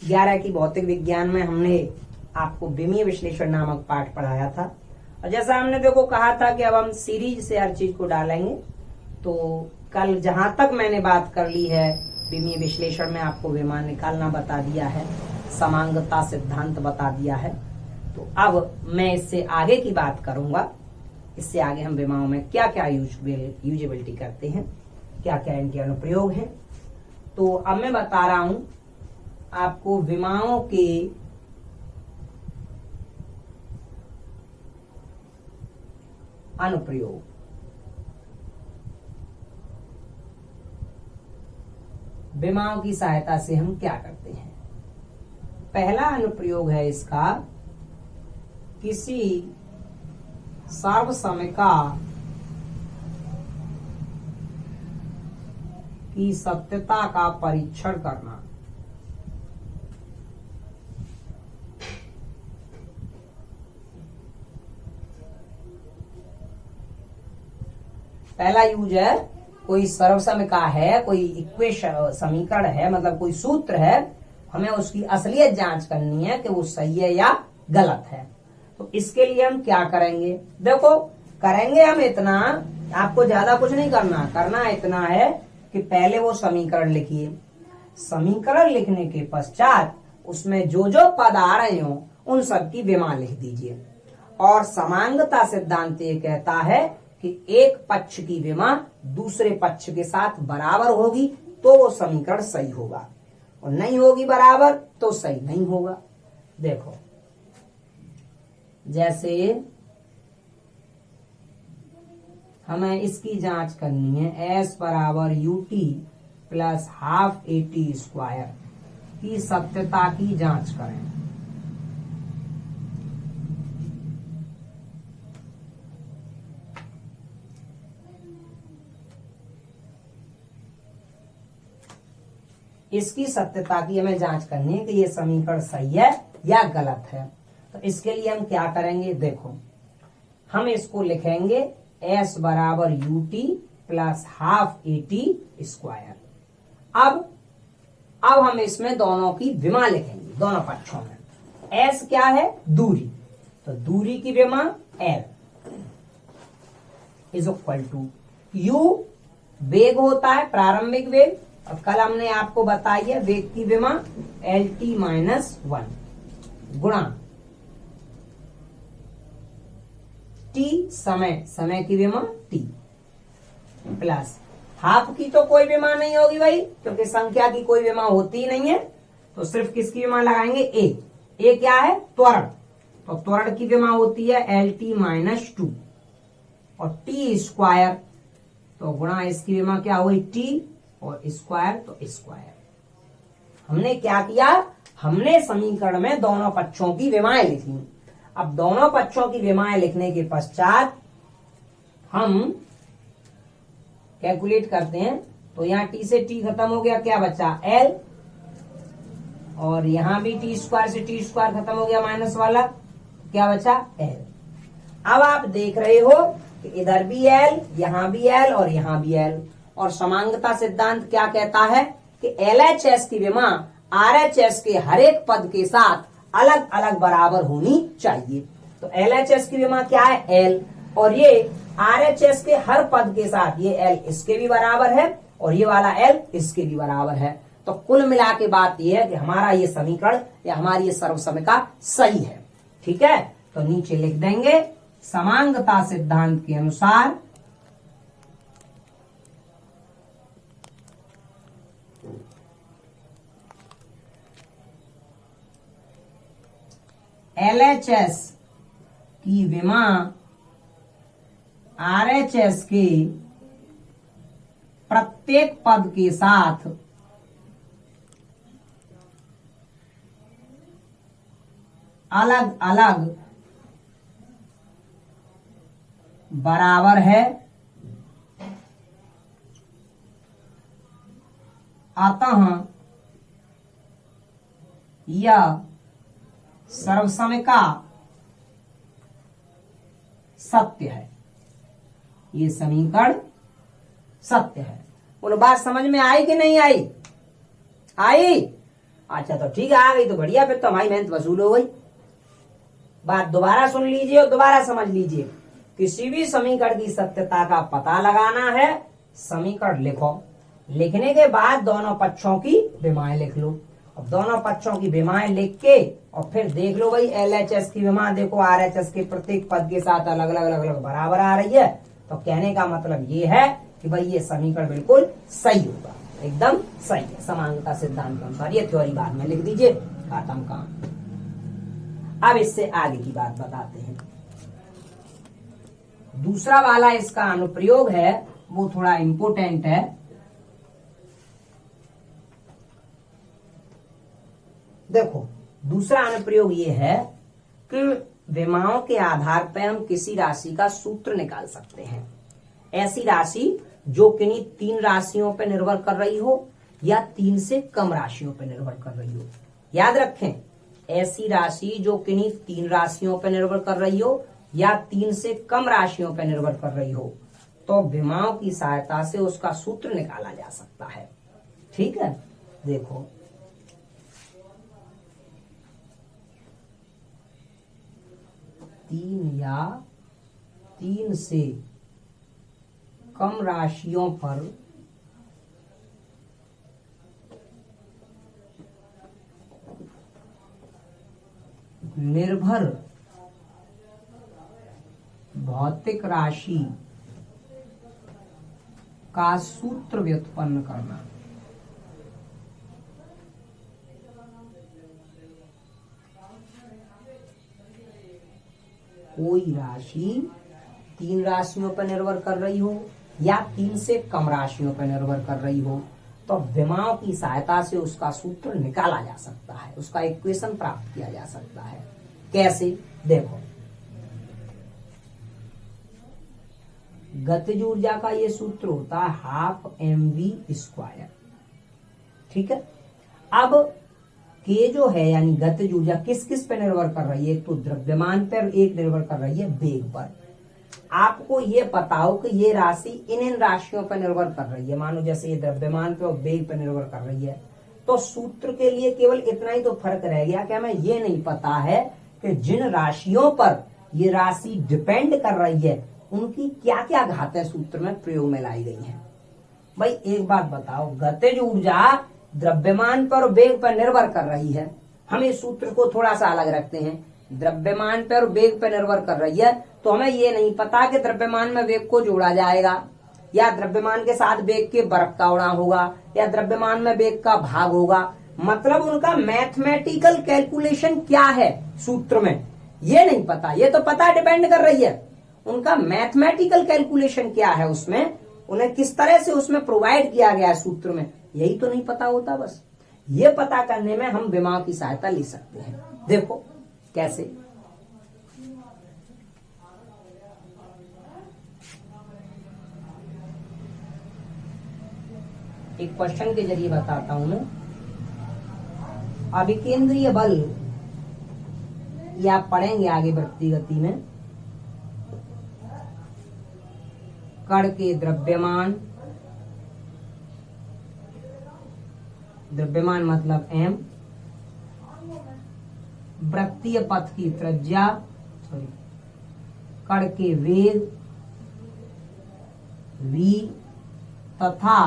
11 की भौतिक विज्ञान में हमने आपको विमीय विश्लेषण नामक पाठ पढ़ाया था। और जैसा हमने देखो कहा था कि अब हम सीरीज से हर चीज को डालेंगे। तो कल जहां तक मैंने बात कर ली है विमीय विश्लेषण में आपको विमान निकालना बता दिया है, समांगता सिद्धांत बता दिया है। तो अब मैं इससे आगे की बात करूंगा। इससे आगे हम विमाओं में क्या क्या यूजेबिलिटी करते हैं, क्या क्या इनके अनुप्रयोग हैं। तो अब मैं बता रहा हूं आपको विमाओं के अनुप्रयोग। विमाओं की सहायता से हम क्या करते हैं। पहला अनुप्रयोग है इसका, किसी सार्वसमिका की सत्यता का परीक्षण करना। पहला यूज है, कोई सर्वसमिका है, कोई इक्वेशन समीकरण है, मतलब कोई सूत्र है, हमें उसकी असलियत जांच करनी है कि वो सही है या गलत है। तो इसके लिए हम क्या करेंगे, देखो करेंगे हम इतना, आपको ज्यादा कुछ नहीं करना इतना है कि पहले वो समीकरण लिखिए। समीकरण लिखने के पश्चात उसमें जो जो पद आ रहे हो उन सब की विमा लिख दीजिए। और समांगता सिद्धांत ये कहता है कि एक पक्ष की विमा दूसरे पक्ष के साथ बराबर होगी तो वो समीकरण सही होगा, और नहीं होगी बराबर तो सही नहीं होगा। देखो जैसे हमें इसकी जांच करनी है, s बराबर ut plus half at square की सत्यता की जांच करें। इसकी सत्यता की हमें जांच करनी है कि ये समीकरण सही है या गलत है। तो इसके लिए हम क्या करेंगे, देखो हम इसको लिखेंगे s बराबर ut plus half at square. अब हम इसमें दोनों की विमा लिखेंगे, दोनों पक्षों में। s क्या है, दूरी, तो दूरी की विमा l is equal to u वेग होता है, प्रारंभिक वेग। और कल हमने आपको बताई है वेग की विमा lt माइनस 1 गुणा t समय की विमा t प्लस हाफ की तो कोई विमा नहीं होगी भाई, क्योंकि संख्या की कोई विमा होती ही नहीं है। तो सिर्फ किसकी विमा लगाएंगे, a क्या है, त्वरण। तो त्वरण की विमा होती है lt माइनस 2 और t स्क्वायर, तो गुणा इसकी विमा क्या हुई t और स्क्वायर, तो स्क्वायर। हमने क्या किया, हमने समीकरण में दोनों पक्षों की विमाएं लिखी। अब दोनों पक्षों की विमाएं लिखने के पश्चात हम कैलकुलेट करते हैं। तो यहाँ t से t खत्म हो गया, क्या बचा l, और यहां भी t स्क्वायर से t स्क्वायर खत्म हो गया माइनस वाला, क्या बचा l। अब आप देख रहे हो कि इधर भी l, यहां भी l और यहां भी l। और समांगता सिद्धांत क्या कहता है कि LHS की विमा RHS के हर एक पद के साथ अलग अलग बराबर होनी चाहिए। तो LHS की विमा क्या है, L, और ये RHS के हर पद के साथ ये L इसके भी बराबर है और ये वाला L इसके भी बराबर है। तो कुल मिला के बात ये है कि हमारा ये समीकरण या हमारी ये सर्वसमिका सही है। ठीक है, तो नीचे लिख देंगे समांगता सिद्धांत के अनुसार LHS की विमा RHS के प्रत्येक पद के साथ अलग अलग बराबर है, अतः यह सर्वसमिका सत्य है। ये समीकरण सत्य है। बोलो बात समझ में आई कि नहीं आई? आई? अच्छा तो ठीक है, आ गई तो बढ़िया, फिर तो हमारी मेहनत वसूल हो गई। बात दोबारा सुन लीजिए और दोबारा समझ लीजिए। किसी भी समीकरण की सत्यता का पता लगाना है, समीकरण लिखो, लिखने के बाद दोनों पक्षों की विमाएं लिख लो। अब दोनों पक्षों की विमाएं लिख के और फिर देख लो भाई LHS की विमा देखो RHS के प्रत्येक पद के साथ अलग अलग अलग अलग बराबर आ रही है, तो कहने का मतलब ये है कि भाई ये समीकरण बिल्कुल सही होगा, एकदम सही है समानता सिद्धांत के अनुसार। ये थ्योरी बाद में लिख दीजिए, खत्म काम। अब इससे आगे की बात बताते हैं। दूसरा वाला इसका अनुप्रयोग है, वो थोड़ा इंपोर्टेंट है। देखो दूसरा अनुप्रयोग ये है कि विमाओं के आधार पर हम किसी राशि का सूत्र निकाल सकते हैं। ऐसी राशि जो किन्हीं 3 राशियों पर निर्भर कर रही हो या 3 से कम राशियों पर निर्भर कर रही हो। याद रखें, ऐसी राशि जो किन्हीं 3 राशियों पर निर्भर कर रही हो या 3 से कम राशियों पर निर्भर कर रही हो, तो विमाओं की सहायता से उसका सूत्र निकाला जा सकता है। ठीक है, देखो 3 या 3 से कम राशियों पर निर्भर भौतिक राशि का सूत्र व्युत्पन्न करना। कोई राशि 3 राशियों पर निर्भर कर रही हो या 3 से कम राशियों पर निर्भर कर रही हो, तो विमाओं की सहायता से उसका सूत्र निकाला जा सकता है, उसका इक्वेशन प्राप्त किया जा सकता है। कैसे? देखो गतिज ऊर्जा का ये सूत्र होता है 12mv²। ठीक है, अब के जो है यानी गतिज ऊर्जा किस किस पे निर्भर कर रही है? एक तो द्रव्यमान पर, एक निर्भर कर रही है वेग पर। आपको ये पता हो कि ये राशि इन राशियों पर निर्भर कर रही है, मानो जैसे ये द्रव्यमान पे और वेग पर निर्भर कर रही है, तो सूत्र के लिए केवल इतना ही तो फर्क रह गया कि हमें ये नहीं पता है कि जिन राशियों पर ये राशि डिपेंड कर रही है उनकी क्या क्या घातें सूत्र में प्रयोग में लाई गई हैं। भाई एक बात बताओ, गतिज ऊर्जा द्रव्यमान पर और वेग पर निर्भर कर रही है, हम इस सूत्र को थोड़ा सा अलग रखते हैं। द्रव्यमान पर और वेग पर निर्भर कर रही है, तो हमें ये नहीं पता कि द्रव्यमान में वेग को जोड़ा जाएगा या द्रव्यमान के साथ वेग के वर्ग का उड़ा होगा या द्रव्यमान में वेग का भाग होगा। मतलब उनका मैथमेटिकल कैलकुलेशन क्या है सूत्र में, ये नहीं पता। ये तो पता डिपेंड कर रही है, उनका मैथमेटिकल कैलकुलेशन क्या है, उसमें उन्हें किस तरह से उसमें प्रोवाइड किया गया है सूत्र में, यही तो नहीं पता होता। बस ये पता करने में हम विमाओं की सहायता ले सकते हैं। देखो कैसे, एक क्वेश्चन के जरिए बताता हूं मैं। अभिकेंद्रीय बल, या पढ़ेंगे आगे बढ़ती गति में, कण के द्रव्यमान, द्रव्यमान मतलब m, वृत्तीय पथ की त्रिज्या, कण के वेग v तथा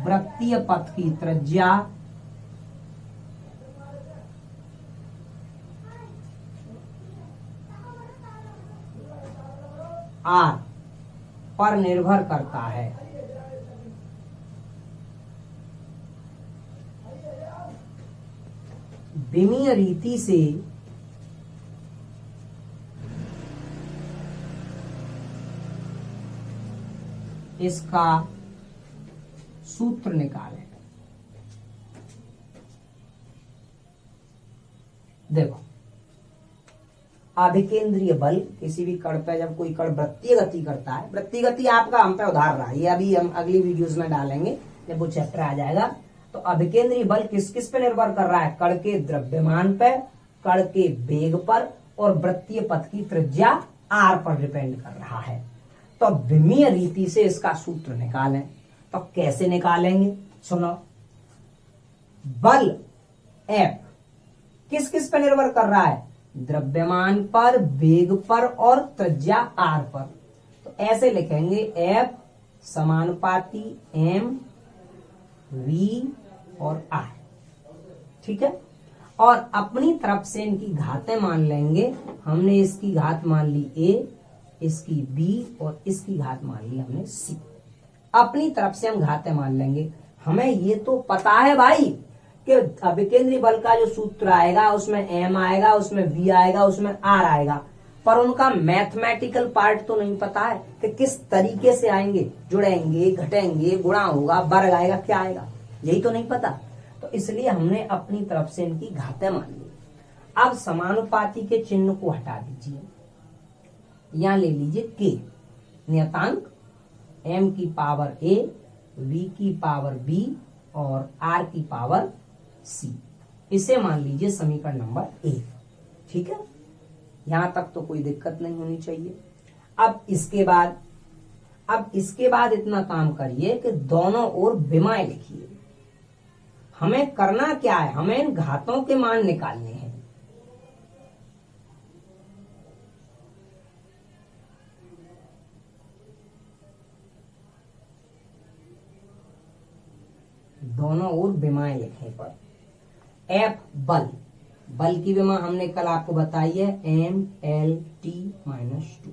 वृत्तीय पथ की त्रिज्या r पर निर्भर करता है। विमीय रीति से इसका सूत्र निकालें। देखो अभिकेंद्रीय बल, किसी भी कण पे जब कोई कण वृत्तीय गति करता है, वृत्तीय गति आपका हम पे उधार रहा है, ये अभी हम अगली वीडियोस में डालेंगे जब वो चैप्टर आ जाएगा। तो अभिकेंद्रीय बल किस किस पे निर्भर कर रहा है? कण के द्रव्यमान पे, कण के वेग पर और वृत्तीय पथ की त्रिज्या r पर डिपेंड कर रहा है। तो विमीय रीति से इसका सूत्र निकालें। तो कैसे निकालेंगे? सुनो, बल एफ किस किस पर निर्भर कर रहा है? द्रव्यमान पर, वेग पर और त्रिज्या आर पर। तो ऐसे लिखेंगे एफ समानुपाती एम वी और आर। ठीक है, और अपनी तरफ से इनकी घातें मान लेंगे। हमने इसकी घात मान ली ए, इसकी बी और इसकी घात मान ली हमने सी। अपनी तरफ से हम घातें मान लेंगे। हमें ये तो पता है भाई कि अभिकेंद्री बल का जो सूत्र आएगा उसमें एम आएगा, उसमें वी आएगा, उसमें आर आएगा, पर उनका मैथमेटिकल पार्ट तो नहीं पता है कि किस तरीके से आएंगे, जुड़ेंगे, घटेंगे, गुणा होगा, वर्ग आएगा, क्या आएगा, यही तो नहीं पता। तो इसलिए हमने अपनी तरफ से इनकी घातें मान ली। अब समानुपाती के चिन्ह को हटा दीजिए, यहां ले लीजिए के नियतांक m की पावर a, v की पावर b और r की पावर c। इसे मान लीजिए समीकरण नंबर 1। ठीक है, यहां तक तो कोई दिक्कत नहीं होनी चाहिए। अब इसके बाद इतना काम करिए कि दोनों ओर विमाएं लिखिए। हमें करना क्या है? हमें इन घातों के मान निकालने हैं। दोनों ओर विमाएं लिखने पर एफ बल की विमा हमने कल आपको बताई है एम एल टी -2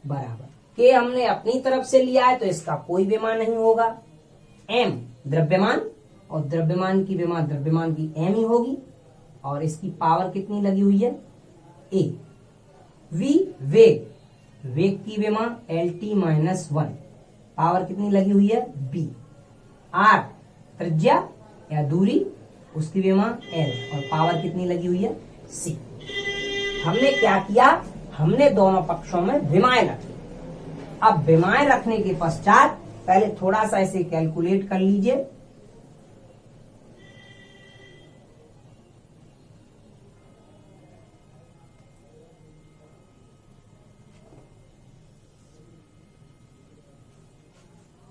बराबर के हमने अपनी तरफ से लिया है तो इसका कोई विमा नहीं होगा। एम द्रव्यमान और द्रव्यमान की विमा द्रव्यमान की एम ही होगी और इसकी पावर कितनी लगी हुई है? ए। वी वेग की विमा एल टी -1 पावर कितनी लगी हुई है? बी। आर त्रिज्या या दूरी उसकी विमा एल और पावर कितनी लगी हुई है? सी। हमने क्या किया? हमने दोनों पक्षों में विमाएं रखी। अब विमाएं रखने के पश्चात पहले थोड़ा सा ऐसे कैलकुलेट कर लीजिए।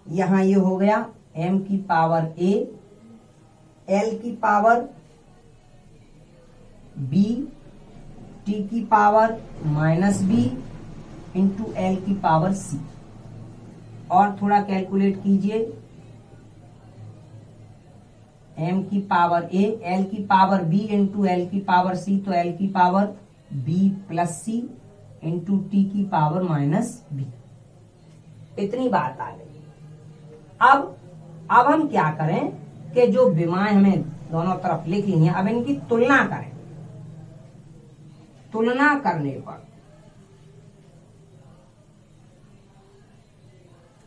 यहां ये हो गया m की पावर a, l की पावर b, t की पावर -b इंटू l की पावर c। और थोड़ा कैलकुलेट कीजिए। m की पावर a, l की पावर b इंटू l की पावर c, तो l की power b plus c into t की पावर -b। इतनी बात आ गई। अब हम क्या करें कि जो विमाएं हमें दोनों तरफ लिख ली हैं, अब इनकी तुलना करें। तुलना करने पर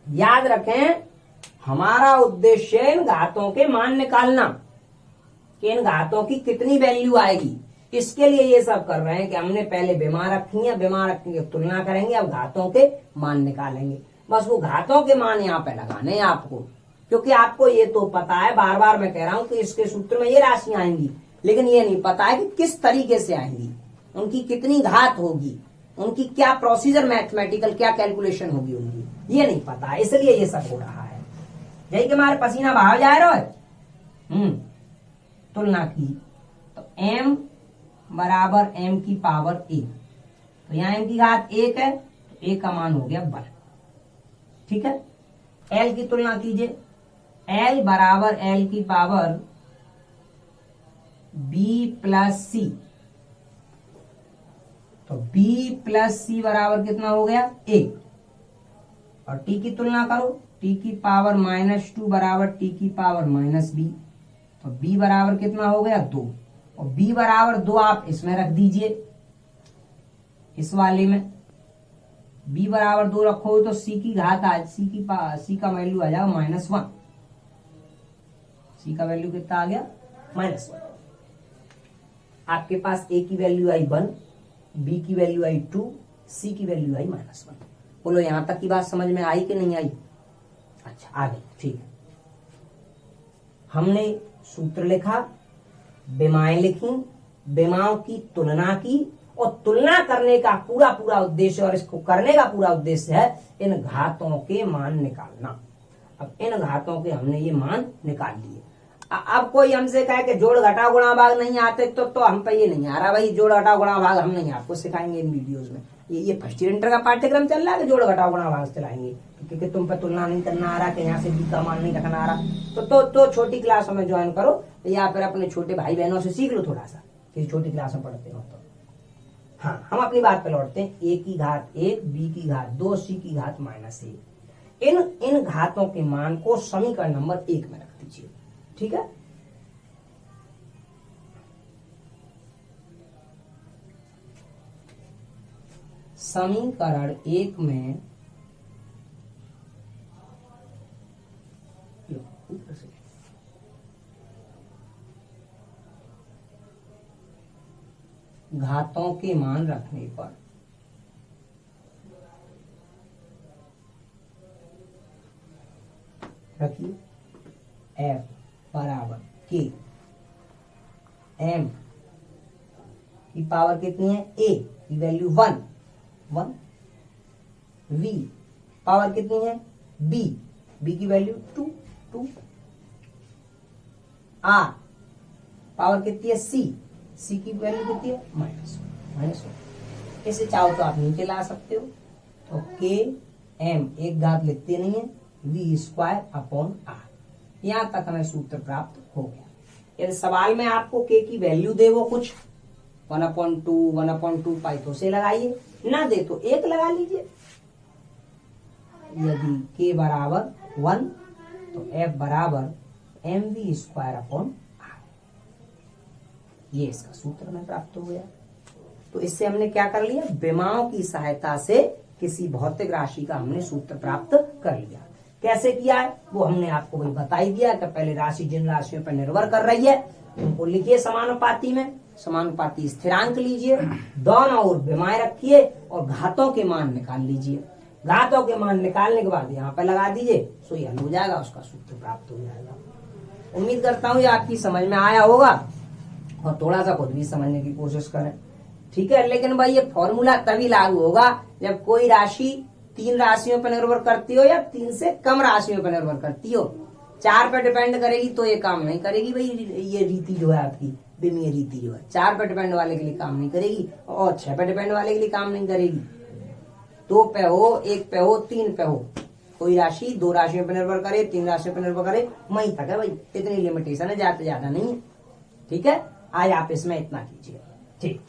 याद रखें हमारा उद्देश्य इन घातों के मान निकालना कि इन घातों की कितनी वैल्यू आएगी। इसके लिए ये सब कर रहे हैं कि हमने पहले विमा रखी है, विमा रखने की तुलना करेंगे, अब घातों के मान निकालेंगे। बस वो घातों के मान यहाँ पे लगाने हैं आपको, क्योंकि आपको ये तो पता है, बार बार मैं कह रहा हूं कि इसके सूत्र में ये राशियां आएंगी, लेकिन ये नहीं पता है कि किस तरीके से आएंगी, उनकी कितनी घात होगी, उनकी क्या प्रोसीजर मैथमेटिकल क्या कैलकुलेशन होगी उनकी, ये नहीं पता है। इसलिए ये सब हो रहा है। यही कि हमारे पसीना बाहर जा रहा है। तुलना की तो m बराबर m की पावर a, तो यहाँ m की घात 1 है तो a का मान हो गया 12। ठीक है, l की तुलना कीजिए। l बराबर l की पावर b प्लस सी, तो b प्लस सी बराबर कितना हो गया? 1। और t की तुलना करो, t की पावर -2 बराबर t की पावर -b, तो b बराबर कितना हो गया? 2। और b बराबर 2 आप इसमें रख दीजिए, इस वाले में b बराबर 2 रखोगे तो c की घात आज c का वैल्यू आ जाएगा -1। c का वैल्यू कितना आ गया? -1। आपके पास a की वैल्यू आई 1, b की वैल्यू आई 2, c की वैल्यू आई -1। बोलो यहां तक की बात समझ में आई कि नहीं आई? अच्छा, आ गई। ठीक है, हमने सूत्र लिखा, विमाएं लिखी, विमाओं की तुलना की, और तुलना करने का पूरा उद्देश्य, और इसको करने का पूरा उद्देश्य है इन घातों के मान निकालना। अब इन घातों के हमने ये मान निकाल लिए। अब कोई हमसे कहे कि जोड़ घटाव गुणा भाग नहीं आते तो हम पे ये नहीं आ रहा भाई, जोड़ घटाव गुणा भाग हम नहीं आपको सिखाएंगे इन वीडियोस में। ये फर्स्ट ईयर इंटर का पाठ्यक्रम चल रहा है कि जोड़ घटाव गुणा भाग चलाएंगे, क्योंकि तुम पे तुलना नहीं करना आ रहा कि यहाँ से बी का मान नहीं रखना आ रहा, तो छोटी क्लासों में ज्वाइन करो या फिर अपने छोटे भाई बहनों से सीख लो थोड़ा सा, कि छोटी क्लास में पढ़ते हो तो। हाँ, हम अपनी बात पे लौटते हैं। a की घात 1, b की घात 2, c की घात -1। इन घातों के मान को समीकरण नंबर 1 में रख दीजिए। ठीक है, समीकरण 1 में घातों के मान रखने पर रखिए f बराबर k, m की पावर कितनी है a की वैल्यू 1, v पावर कितनी है b की वैल्यू 2, r पावर कितनी है c की वैल्यू कितनी है -1। इसे चाहो तो आप नीचे ला सकते हो, तो k m एक घात लिखते नहीं है, v²/r। यहां तक हमें सूत्र प्राप्त हो गया। यदि सवाल में आपको k की वैल्यू दे वो कुछ 1/2, 1/2 पाई तो से लगाइए, ना दे तो 1 लगा लीजिए। यदि k बराबर 1 तो f बराबर mv²/r, ये इसका सूत्र में प्राप्त हो गया। तो इससे हमने क्या कर लिया, विमाओं की सहायता से किसी भौतिक राशि का हमने सूत्र प्राप्त कर लिया। कैसे किया है वो हमने आपको वही बता ही दिया कि पहले राशि जिन राशियों पर निर्भर कर रही है उनको लिखिए समानुपाती में, समानुपाती स्थिरांक लीजिए, दोनों ओर विमाएं रखिए और घातों के मान निकाल लीजिए। घातों के मान निकालने के बाद यहाँ पे लगा दीजिए, सो ये हल हो जाएगा, उसका सूत्र प्राप्त हो जाएगा। उम्मीद करता हूँ ये आपकी समझ में आया होगा और थोड़ा सा खुद भी समझने की कोशिश करें। ठीक है, लेकिन भाई ये फॉर्मूला तभी लागू होगा जब कोई राशि 3 राशियों पर निर्भर करती हो या 3 से कम राशियों पर निर्भर करती हो। 4 पे डिपेंड करेगी तो ये काम नहीं करेगी भाई, ये रीति जो है आपकी विमीय रीति जो है 4 पे डिपेंड वाले के लिए काम नहीं करेगी और 6 पे डिपेंड वाले के लिए काम नहीं करेगी। 2 पे हो, 1 पे हो, 3 पे हो, कोई राशि 2 राशियों पर निर्भर करे, 3 राशियों पर निर्भर करे, वहीं तक है भाई, इतनी लिमिटेशन है, ज्यादा नहीं है। ठीक है, आज आप इसमें इतना कीजिए। ठीक।